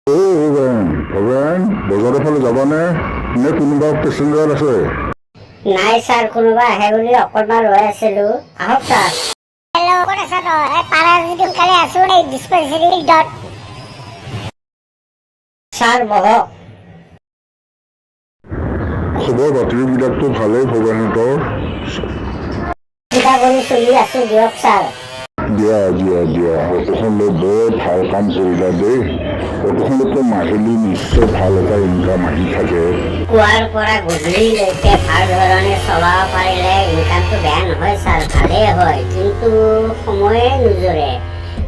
ভৱেন বজাৰৰ ফালে যাবানে নে কোনোবা পেচেঞ্জাৰ আছে? নাই ছাৰ, কোনোবা আহে বুলি অকণমান ৰৈ আছিলো। আহক ছাৰ। হেল্ল', ক'ত আছা তই? পাৰা যদি সোনকালে আছো এই ডিছপেন্সাৰী ফিল্ডত। ছাৰ বহক। খবৰ বাতৰিবিলাকতো ভালেই ভৱেনহঁতৰ? কিবা কৰি চলি আছো দিয়ক ছাৰ। দিয়া অটোখনলৈ বৰ ভাল কাম কৰিলা দেই। অটোখনতো মাহিলী নিশ্চয় ভাল এটা ইনকাম আহি থাকে। পুৱাৰ পৰা গধূলিলৈকে ভাল ধৰণে চলাব পাৰিলে ইনকামটো বেয়া নহয় ছাৰ, ভালেই হয়। কিন্তু সময়ে নোজোৰে,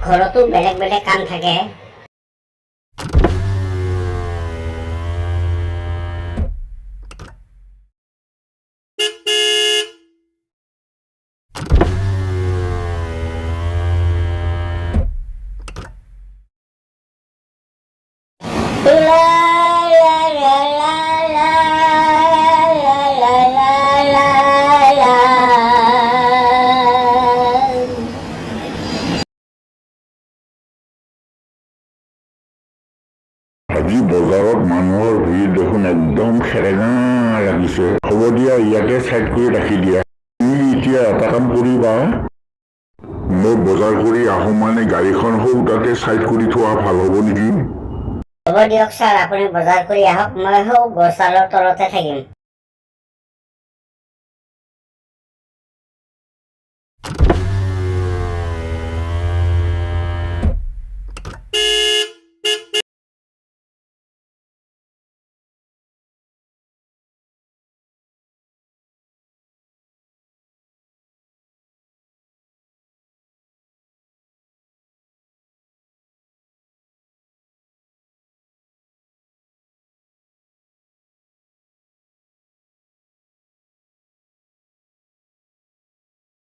ঘৰতো বেলেগ বেলেগ কাম থাকে। আজি বজাৰত মানুহৰ ভিৰ দেখোন একদম খেৰেঙা লাগিছে। হ'ব দিয়া, ইয়াতে চাইড কৰি ৰাখি দিয়া। তুমি এতিয়া এটা কাম কৰিবা, মই বজাৰ কৰি আহোঁ মানে গাড়ীখন সৌ তাতে চাইড কৰি থোৱা ভাল হ'ব নেকি? হ'ব দিয়ক ছাৰ, আপুনি বজাৰ কৰি আহক, মই সৌ গছডালৰ তলতে থাকিম।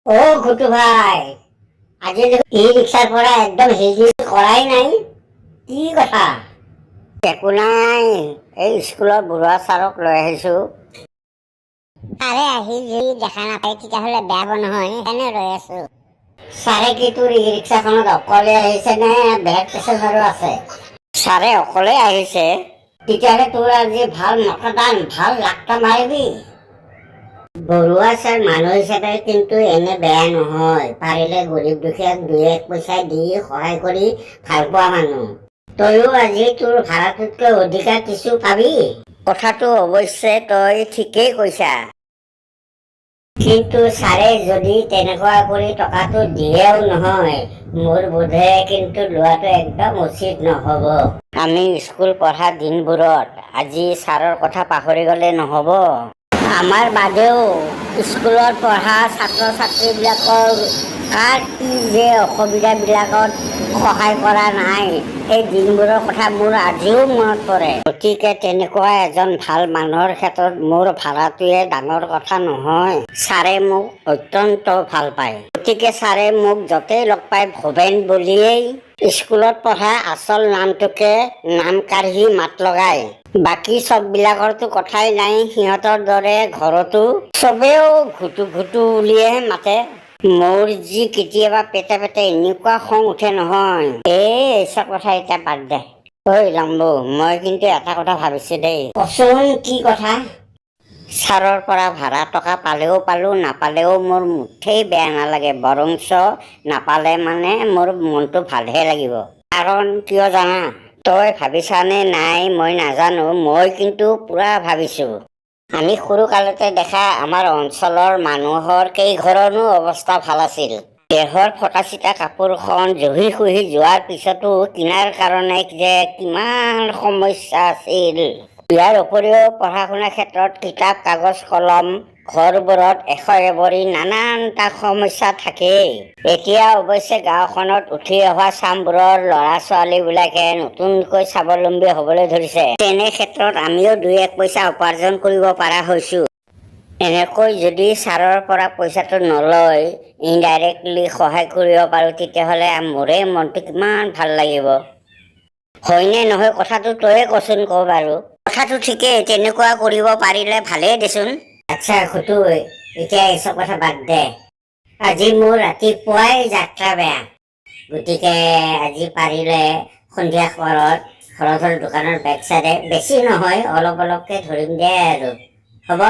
অ' ঘুটু ভাই, আজি ই ৰিক্সাৰ পৰা একদম হিল কৰাই নাই, কি কথা? একো নাই, এই স্কুলৰ বুঢ়া ছাৰক লৈ আহিছো। ছাৰে আহি যদি দেখা নাপায় তেতিয়াহ'লে বেয়া হ'ব নহয়, এনে ৰৈ আছো। ছাৰে কি তোৰ ই ৰিক্সাখনত অকলে আহিছে নে বেলেগ পেচেঞ্জাৰো আছে? ছাৰে অকলে আহিছে। তেতিয়াহ'লে তোৰ আজি ভাল মতদান, ভাল লাট্টা মাৰিবি। বৰুৱা ছাৰ মানুহ হিচাপে কিন্তু এনে বেয়া নহয়, পাৰিলে গৰীব দুখীয়াক দুই এক পইচা দি সহায় কৰি ভাল পোৱা মানুহ। তইও আজি তোৰ ভাড়াটোতকৈ অধিকাৰ কিছু পাবি। কথাটো অৱশ্যে তই ঠিকেই কৈছা, কিন্তু ছাৰে যদি তেনেকুৱা কৰি টকাটো দিয়েও নহয়, মোৰ বোধে কিন্তু লোৱাটো একদম উচিত নহ'ব। আমি স্কুল পঢ়া দিনবোৰত আজি ছাৰৰ কথা পাহৰি গ'লে নহ'ব। আমাৰ বাদেও স্কুলত পঢ়া ছাত্ৰ ছাত্ৰীবিলাকৰ কাৰ কি যে অসুবিধাবিলাকত সহায় কৰা নাই, সেই দিনবোৰৰ কথা মোৰ আজিও মনত পৰে। গতিকে তেনেকুৱা এজন ভাল মানুহৰ ক্ষেত্ৰত মোৰ ভাড়াটোৱে ডাঙৰ কথা নহয়। ছাৰে মোক অত্যন্ত ভাল পায়, গতিকে ছাৰে মোক য'তেই লগ পাই ভৱেন বুলিয়েই স্কুলত পঢ়া আচল নামটোকে নাম কাঢ়ি মাত লগায়। বাকী চববিলাকৰতো কথাই নাই, সিহঁতৰ দৰে ঘৰতো চবেও ঘুটু ঘুটু বুলিয়ে মাতে। মোৰ যি কেতিয়াবা পেটে পেটে এনেকুৱা খং উঠে নহয়। এইচব কথা এতিয়া বাদ দে। ঐ লম্বু, মই কিন্তু এটা কথা ভাবিছো দেই। কচোন, কি কথা? ছাৰৰ পৰা ভাড়া টকা পালেও পালো, নাপালেও মোৰ মুঠেই বেয়া নালাগে, বৰঞ্চ নাপালে মানে মোৰ মনটো ভালহে লাগিব। কাৰণ কিয় জানা? তই ভাবিছানে নাই মই নাজানো, মই কিন্তু পুৰা ভাবিছো। আমি সৰু কালতে দেখা আমাৰ অঞ্চলৰ মানুহৰ কেইঘৰনো অৱস্থা ভাল আছিল। দেহৰ ফটা চিটা কাপোৰখন জহি খহি যোৱাৰ পিছতো কিনাৰ কাৰণে যে কিমান সমস্যা আছিল। ইয়াৰ উপৰিও পঢ়া শুনাৰ ক্ষেত্ৰত কিতাপ কাগজ কলম ঘৰবোৰত এশএবৰি নানানটা সমস্যা থাকেই। এতিয়া অৱশ্যে গাঁওখনত উঠি অহা চামবোৰৰ ল'ৰা ছোৱালীবিলাকে নতুনকৈ স্বাৱলম্বী হ'বলৈ ধৰিছে। তেনে ক্ষেত্ৰত আমিও দুই এক পইচা উপাৰ্জন কৰিব পৰা হৈছো। এনেকৈ যদি ছাৰৰ পৰা পইচাটো নলয় ইনডাইৰেক্টলি সহায় কৰিব পাৰোঁ, তেতিয়াহ'লে মোৰে মনটো কিমান ভাল লাগিব। হয়নে নহয় কথাটো তয়ে কচোন ক বাৰু। কথাটো ঠিকেই, তেনেকুৱা কৰিব পাৰিলে ভালেই দেচোন। আচ্ছা খুটু, এতিয়া এইচব কথা বাদ দে। আজি মোৰ ৰাতিপুৱাই যাত্ৰা বেয়া, গতিকে আজি পাৰিলে সন্ধিয়া পৰত ফলৰ দোকানৰ বেক চাইডে বেছি নহয় অলপ অলপকৈ ধৰিম দে আৰু হ'ব